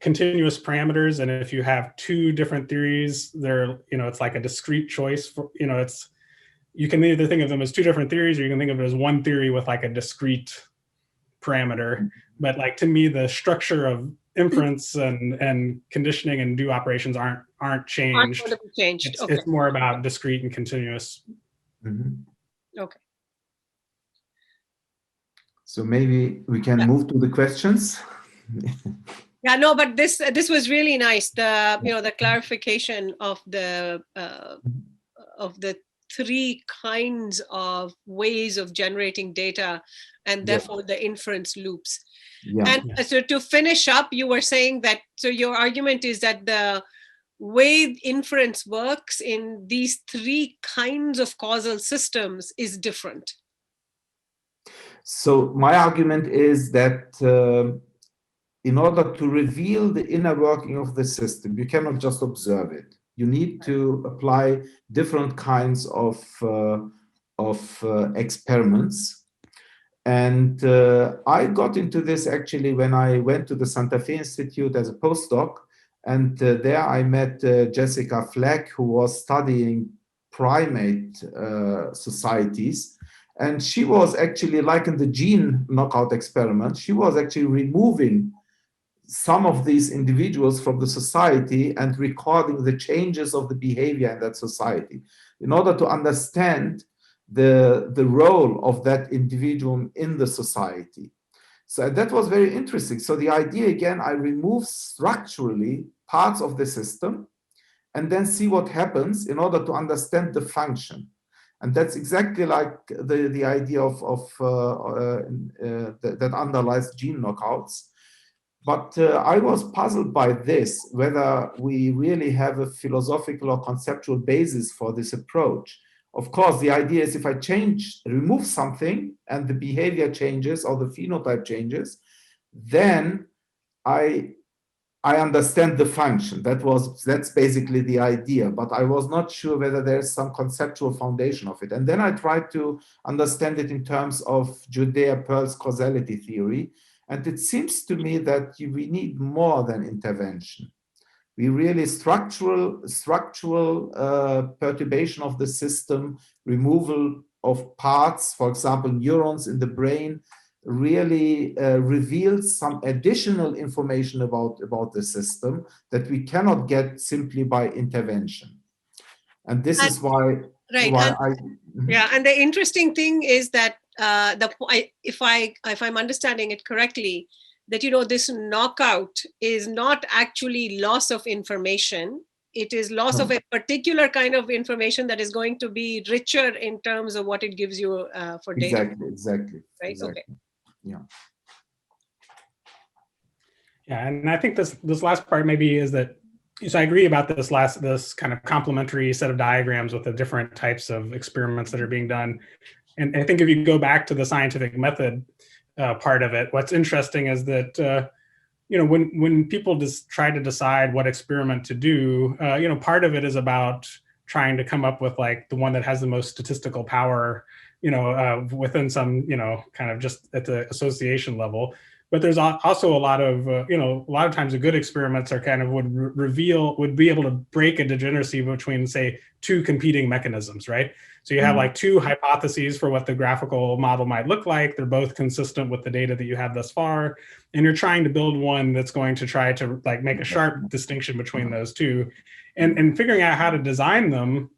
continuous parameters? And if you have two different theories, it's like a discrete choice for, you can either think of them as two different theories, or you can think of it as one theory with like a discrete parameter. But like, to me, the structure of inference and conditioning and do operations aren't changed. Aren't going to be changed. It's more about discrete and continuous. Okay. So maybe we can move to the questions. Yeah, no, but this was really nice. The clarification of the three kinds of ways of generating data, and therefore the inference loops. And so to finish up, you were saying that, so your argument is that the way inference works in these three kinds of causal systems is different. So my argument is that in order to reveal the inner working of the system, you cannot just observe it. You need to apply different kinds of experiments. And I got into this actually when I went to the Santa Fe Institute as a postdoc. And there I met Jessica Fleck, who was studying primate societies. And she was actually, like in the gene knockout experiment, she was actually removing some of these individuals from the society and recording the changes of the behavior in that society in order to understand the role of that individual in the society. So that was very interesting. So the idea, again, I remove structurally parts of the system and then see what happens in order to understand the function. And that's exactly like the idea that underlies gene knockouts. But I was puzzled by this, whether we really have a philosophical or conceptual basis for this approach. Of course, the idea is if I remove something and the behavior changes or the phenotype changes, then I understand the function. That's basically the idea, but I was not sure whether there's some conceptual foundation of it. And then I tried to understand it in terms of Judea-Pearl's causality theory. And it seems to me that we need more than intervention. We really structural perturbation of the system, removal of parts, for example, neurons in the brain, really reveals some additional information about the system that we cannot get simply by intervention. And this is why right. Yeah, and the interesting thing is that if I'm understanding it correctly, that this knockout is not actually loss of information. It is loss of a particular kind of information that is going to be richer in terms of what it gives you for data. Exactly. Right. Exactly. Okay. Yeah. Yeah, and I think this last part maybe is that. So I agree about this kind of complementary set of diagrams with the different types of experiments that are being done. And I think if you go back to the scientific method part of it, what's interesting is that when people just try to decide what experiment to do, part of it is about trying to come up with like the one that has the most statistical power, within some, kind of just at the association level. But there's also a lot of, a lot of times the good experiments are kind of would be able to break a degeneracy between, say, two competing mechanisms, right? So you have like two hypotheses for what the graphical model might look like. They're both consistent with the data that you have thus far. And you're trying to build one that's going to try to like make a sharp distinction between those two. And figuring out how to design them,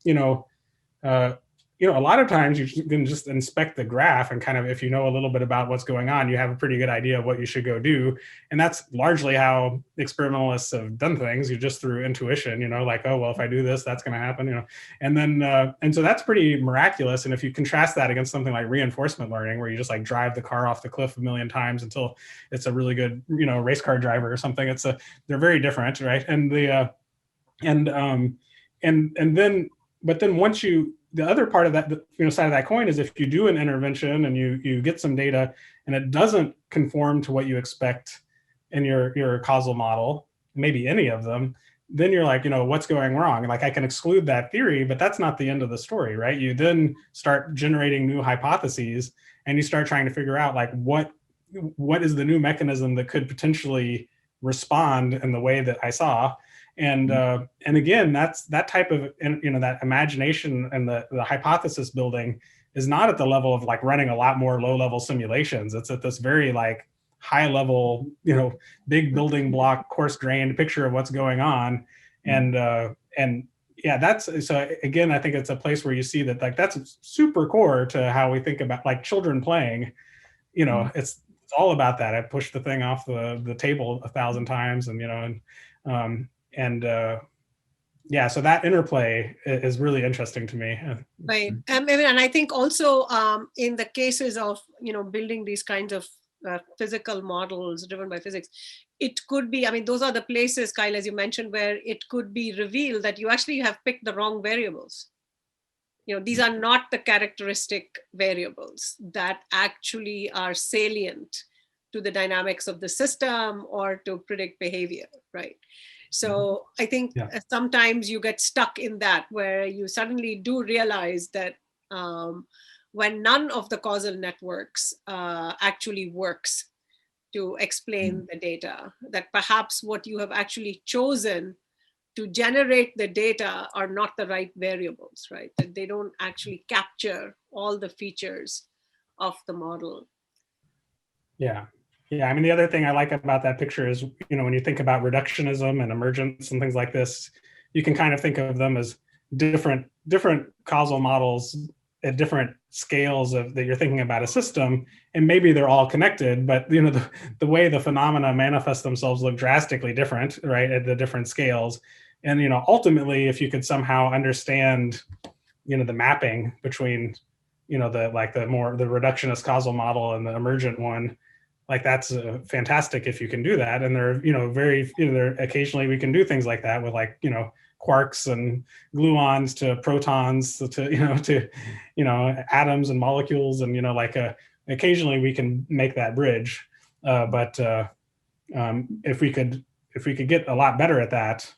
a lot of times you can just inspect the graph and kind of, if you know a little bit about what's going on, you have a pretty good idea of what you should go do. And that's largely how experimentalists have done things. You just through intuition, like, oh, well, if I do this, that's going to happen, and then, and so that's pretty miraculous. And if you contrast that against something like reinforcement learning, where you just like drive the car off the cliff a million times until it's a really good, race car driver or something, they're very different, right? And but then once the other part of that, side of that coin is if you do an intervention and you get some data and it doesn't conform to what you expect in your causal model, maybe any of them, then you're like, what's going wrong? Like I can exclude that theory, but that's not the end of the story, right? You then start generating new hypotheses and you start trying to figure out like what is the new mechanism that could potentially respond in the way that I saw. And again, that's that type of, that imagination and the hypothesis building is not at the level of like running a lot more low level simulations. It's at this very like high level, big building block, coarse grained picture of what's going on. And yeah, that's, so again, I think it's a place where you see that like that's super core to how we think about like children playing. It's all about that. I pushed the thing off the table 1,000 times, and yeah, so that interplay is really interesting to me. Right. And I think also in the cases of, building these kinds of physical models driven by physics, it could be, those are the places, Kyle, as you mentioned, where it could be revealed that you actually have picked the wrong variables. These are not the characteristic variables that actually are salient to the dynamics of the system or to predict behavior, right? So I think sometimes you get stuck in that, where you suddenly do realize that when none of the causal networks actually works to explain the data, that perhaps what you have actually chosen to generate the data are not the right variables, right? That they don't actually capture all the features of the model. Yeah. Yeah, the other thing I like about that picture is, when you think about reductionism and emergence and things like this, you can kind of think of them as different causal models at different scales that you're thinking about a system, and maybe they're all connected, but the way the phenomena manifest themselves look drastically different, right, at the different scales. And ultimately, if you could somehow understand, the mapping between, the reductionist causal model and the emergent one, like that's fantastic if you can do that. And there, there occasionally we can do things like that with like, quarks and gluons to protons to atoms and molecules, and occasionally we can make that bridge. But if we could get a lot better at that,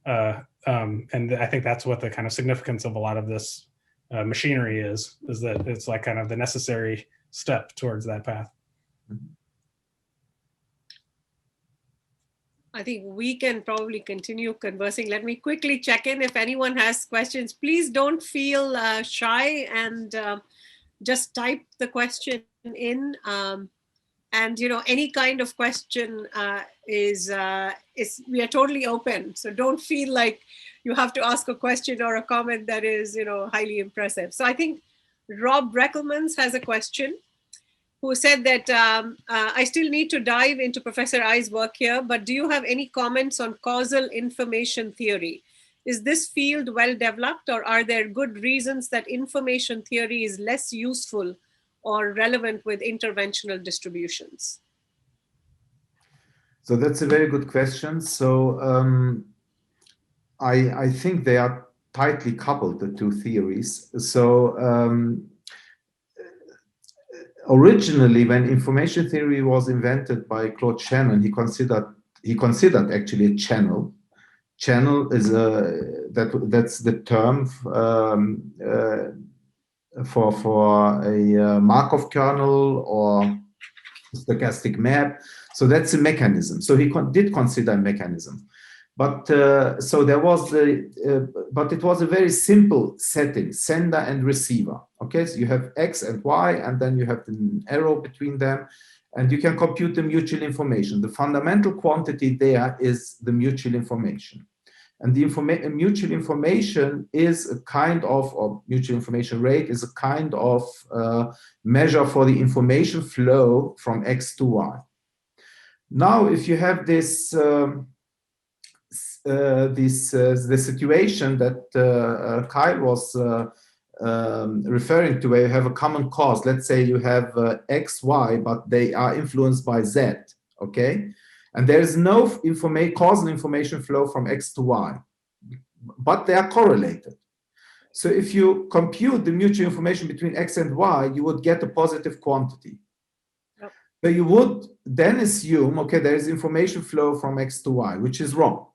and I think that's what the kind of significance of a lot of this machinery is that it's like kind of the necessary step towards that path. I think we can probably continue conversing. Let me quickly check in if anyone has questions. Please don't feel shy and just type the question in. And any kind of question is we are totally open. So don't feel like you have to ask a question or a comment that is, highly impressive. So I think Rob Breckelmans has a question, who said that I still need to dive into Professor Ay's work here, but do you have any comments on causal information theory? Is this field well developed, or are there good reasons that information theory is less useful or relevant with interventional distributions? So that's a very good question. So I think they are tightly coupled, the two theories. So originally, when information theory was invented by Claude Shannon, he considered actually a channel. Channel is that's the term for a Markov kernel or stochastic map. So that's a mechanism. So he did consider a mechanism, but so there was but it was a very simple setting: sender and receiver. Okay, so you have X and Y, and then you have the arrow between them, and you can compute the mutual information. The fundamental quantity there is the mutual information. And the mutual information is a kind of, or mutual information rate is a kind of measure for the information flow from X to Y. Now, if you have this, the situation that Kyle was referring to, where you have a common cause. Let's say you have X, Y, but they are influenced by Z, okay? And there is no causal information flow from X to Y, but they are correlated. So if you compute the mutual information between X and Y, you would get a positive quantity. Yep. So you would then assume, okay, there is information flow from X to Y, which is wrong.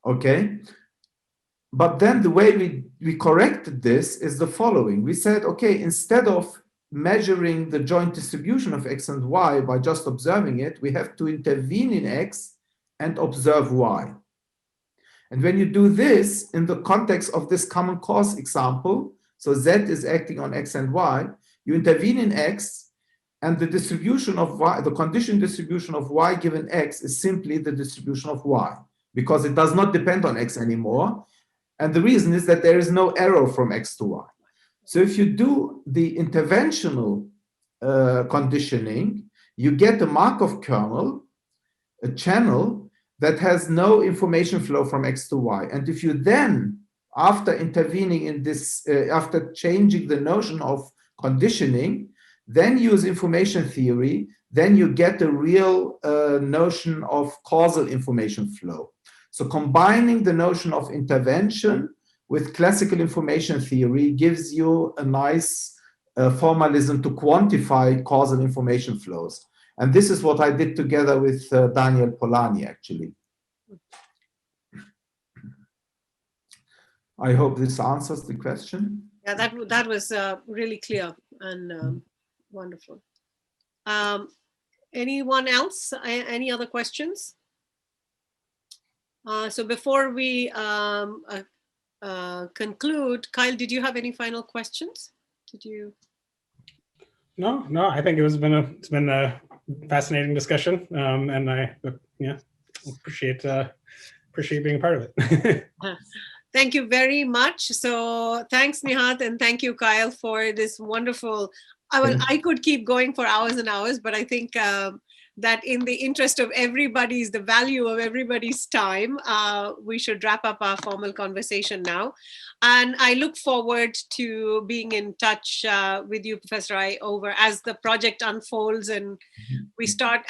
Okay. But then the way we corrected this is the following. We said, okay, instead of measuring the joint distribution of X and Y by just observing it, we have to intervene in X and observe Y. And when you do this in the context of this common cause example, so Z is acting on X and Y, you intervene in X, and the distribution of Y, the condition distribution of Y given X is simply the distribution of Y, because it does not depend on X anymore. And the reason is that there is no arrow from X to Y. So if you do the interventional conditioning, you get a Markov kernel, a channel that has no information flow from X to Y. And if you then, after intervening in this, after changing the notion of conditioning, then use information theory, then you get a real notion of causal information flow. So combining the notion of intervention with classical information theory gives you a nice formalism to quantify causal information flows. And this is what I did together with Daniel Polanyi, actually. I hope this answers the question. Yeah, that was really clear and wonderful. Anyone else? Any other questions? So before we conclude, Kyle, did you have any final questions? Did you? No, I think it's been a fascinating discussion, and I appreciate being a part of it. Thank you very much. So thanks, Nihat, and thank you, Kyle, for this wonderful. I could keep going for hours and hours, but I think that in the interest of the value of everybody's time, we should wrap up our formal conversation now. And I look forward to being in touch with you, Professor Ay, as the project unfolds and we start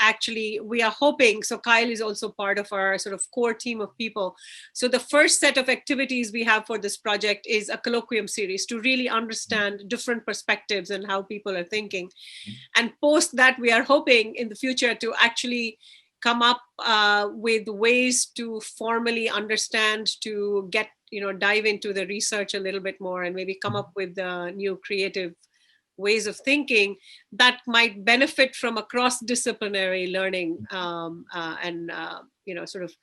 we are hoping, so Kyle is also part of our sort of core team of people. So the first set of activities we have for this project is a colloquium series to really understand different perspectives and how people are thinking. And post that, we are hoping in the future to actually come up with ways to formally understand, to get, dive into the research a little bit more and maybe come up with new creative ways of thinking that might benefit from a cross-disciplinary learning and sort of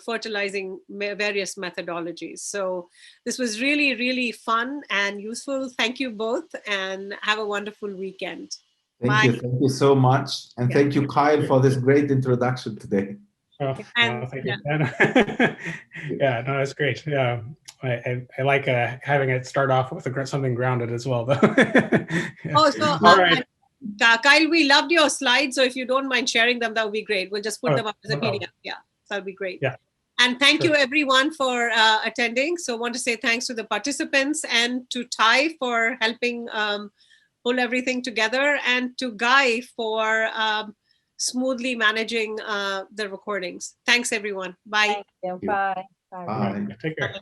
fertilizing various methodologies. So this was really, really fun and useful. Thank you both, and have a wonderful weekend. Thank you so much. And thank you, Kyle, for this great introduction today. Oh, And, thank you. Yeah, no, that's great. Yeah, I like having it start off with something grounded as well, though. Yeah. Oh, so All right. Kyle, we loved your slides. So if you don't mind sharing them, that would be great. We'll just put them up as a PDF. Yeah, that would be great. Yeah. And thank you everyone for attending. So I want to say thanks to the participants and to Ty for helping pull everything together, and to Guy for smoothly managing the recordings. Thanks everyone. Bye. Thank you. Bye. Bye. Take care.